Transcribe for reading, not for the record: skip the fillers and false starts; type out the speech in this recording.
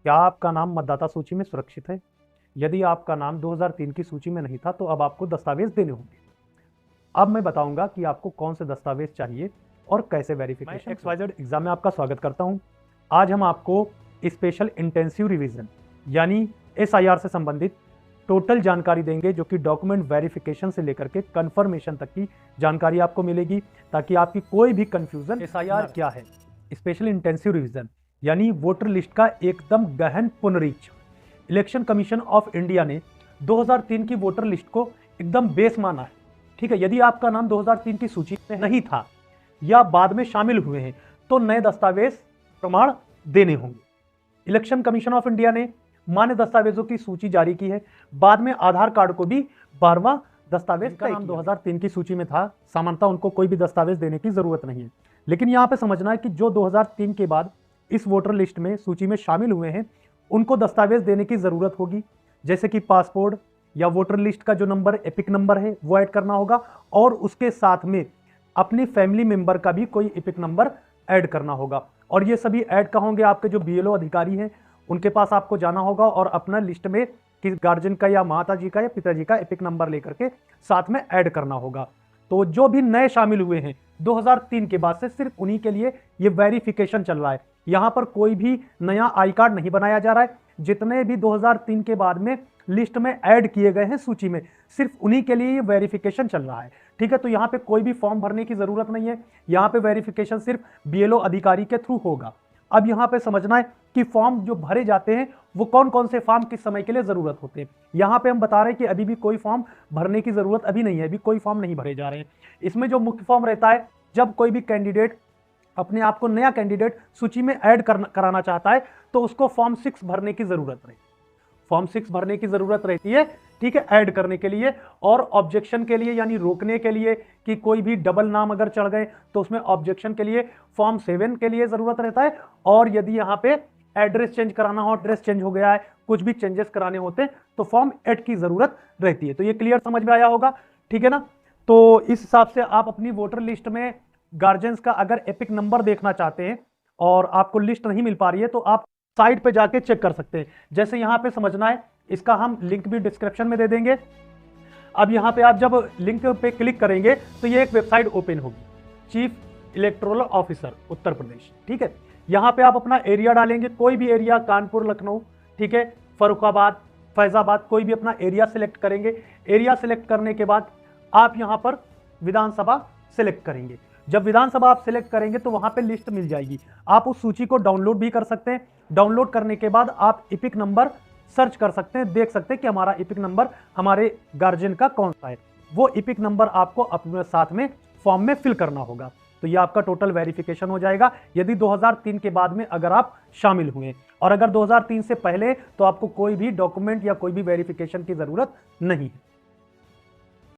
क्या आपका नाम मतदाता सूची में सुरक्षित है? यदि आपका नाम 2003 की सूची में नहीं था तो अब आपको दस्तावेज देने होंगे। अब मैं बताऊंगा कि आपको कौन से दस्तावेज चाहिए और कैसे वेरिफिकेशन। मैं XYZ एग्जाम में आपका स्वागत करता हूं। आज हम आपको स्पेशल इंटेंसिव रिवीजन यानी SIR से संबंधित टोटल जानकारी देंगे, जो कि डॉक्यूमेंट वेरिफिकेशन से लेकर के कंफर्मेशन तक की जानकारी आपको मिलेगी, ताकि आपकी कोई भी कंफ्यूजन। SIR क्या है? स्पेशल इंटेंसिव रिवीजन यानी वोटर लिस्ट का एकदम गहन पुनरीक्षण। इलेक्शन कमीशन ऑफ इंडिया ने 2003 की वोटर लिस्ट को एकदम बेस माना है। ठीक है, यदि आपका नाम 2003 की सूची में नहीं था या बाद में शामिल हुए हैं तो नए दस्तावेज प्रमाण देने होंगे। इलेक्शन कमीशन ऑफ इंडिया ने मान्य दस्तावेजों की सूची जारी की है। बाद में आधार कार्ड को भी 12वां दस्तावेज का नाम 2003 की सूची में था, सामान्यतः उनको कोई भी दस्तावेज देने की जरूरत नहीं है। लेकिन यहां पे समझना है कि जो 2003 के बाद इस वोटर लिस्ट में सूची में शामिल हुए हैं उनको दस्तावेज देने की जरूरत होगी, जैसे कि पासपोर्ट या वोटर लिस्ट का जो नंबर एपिक नंबर है वो ऐड करना होगा, और उसके साथ में अपनी फैमिली मेंबर का भी कोई एपिक नंबर ऐड करना होगा। और ये सभी ऐड कहाँ होंगे? आपके जो BLO अधिकारी हैं उनके पास आपको जाना होगा और अपना लिस्ट में किस गार्जियन का या माता जी का या पिताजी का एपिक नंबर लेकर के साथ में ऐड करना होगा। तो जो भी नए शामिल हुए हैं 2003 के बाद से, सिर्फ उन्हीं के लिए ये वेरिफिकेशन चल रहा है। यहां पर कोई भी नया आई कार्ड नहीं बनाया जा रहा है। जितने भी 2003 के बाद में लिस्ट में ऐड किए गए हैं सूची में, सिर्फ उन्हीं के लिए ये वेरिफिकेशन चल रहा है। ठीक है, तो यहाँ पे कोई भी फॉर्म भरने की जरूरत नहीं है। यहाँ पे वेरिफिकेशन सिर्फ BLO अधिकारी के थ्रू होगा। अब यहाँ पे समझना है कि फॉर्म जो भरे जाते हैं वो कौन कौन से फॉर्म किस समय के लिए जरूरत होते हैं। यहाँ पे हम बता रहे हैं कि अभी भी कोई फॉर्म भरने की जरूरत अभी नहीं है, अभी कोई फॉर्म नहीं भरे जा रहे हैं। इसमें जो मुख्य फॉर्म रहता है, जब कोई भी कैंडिडेट अपने आप को नया कैंडिडेट सूची में ऐड कराना चाहता है तो उसको फॉर्म 6 भरने की जरूरत रहती है। फॉर्म 6 भरने की जरूरत रहती है, ठीक है, ऐड करने के लिए। और ऑब्जेक्शन के लिए यानी रोकने के लिए कि कोई भी डबल नाम अगर चढ़ गए तो उसमें ऑब्जेक्शन के लिए फॉर्म 7 के लिए जरूरत रहता है। और यदि यहाँ पे एड्रेस चेंज कराना हो, एड्रेस चेंज हो गया है, कुछ भी चेंजेस कराने होते हैं तो फॉर्म 8 की जरूरत रहती है। तो ये क्लियर समझ में आया होगा, ठीक है ना? तो इस हिसाब से आप अपनी वोटर लिस्ट में गार्जियंस का अगर एपिक नंबर देखना चाहते हैं और आपको लिस्ट नहीं मिल पा रही है तो आप साइट पे जाके चेक कर सकते हैं। जैसे यहाँ पे समझना है, इसका हम लिंक भी डिस्क्रिप्शन में दे देंगे। अब यहाँ पे आप जब लिंक पे क्लिक करेंगे तो ये एक वेबसाइट ओपन होगी, chief electoral officer Uttar Pradesh. ठीक है, यहाँ पे आप अपना एरिया डालेंगे, कोई भी एरिया, कानपुर, लखनऊ, ठीक है, फर्रुखाबाद, फैजाबाद, कोई भी अपना एरिया सिलेक्ट करेंगे। एरिया सिलेक्ट करने के बाद आप यहाँ पर विधानसभा सिलेक्ट करेंगे। जब विधानसभा आप सिलेक्ट करेंगे तो वहां पे लिस्ट मिल जाएगी। आप उस सूची को डाउनलोड भी कर सकते हैं। डाउनलोड करने के बाद आप एपिक नंबर सर्च कर सकते हैं, देख सकते हैं कि हमारा एपिक नंबर हमारे गार्जियन का कौन सा है। वो एपिक नंबर आपको अपने साथ में फॉर्म में फिल करना होगा। तो ये आपका टोटल वेरिफिकेशन हो जाएगा यदि 2003 के बाद में अगर आप शामिल हुए। और अगर 2003 से पहले तो आपको कोई भी डॉक्यूमेंट या कोई भी वेरिफिकेशन की जरूरत नहीं है।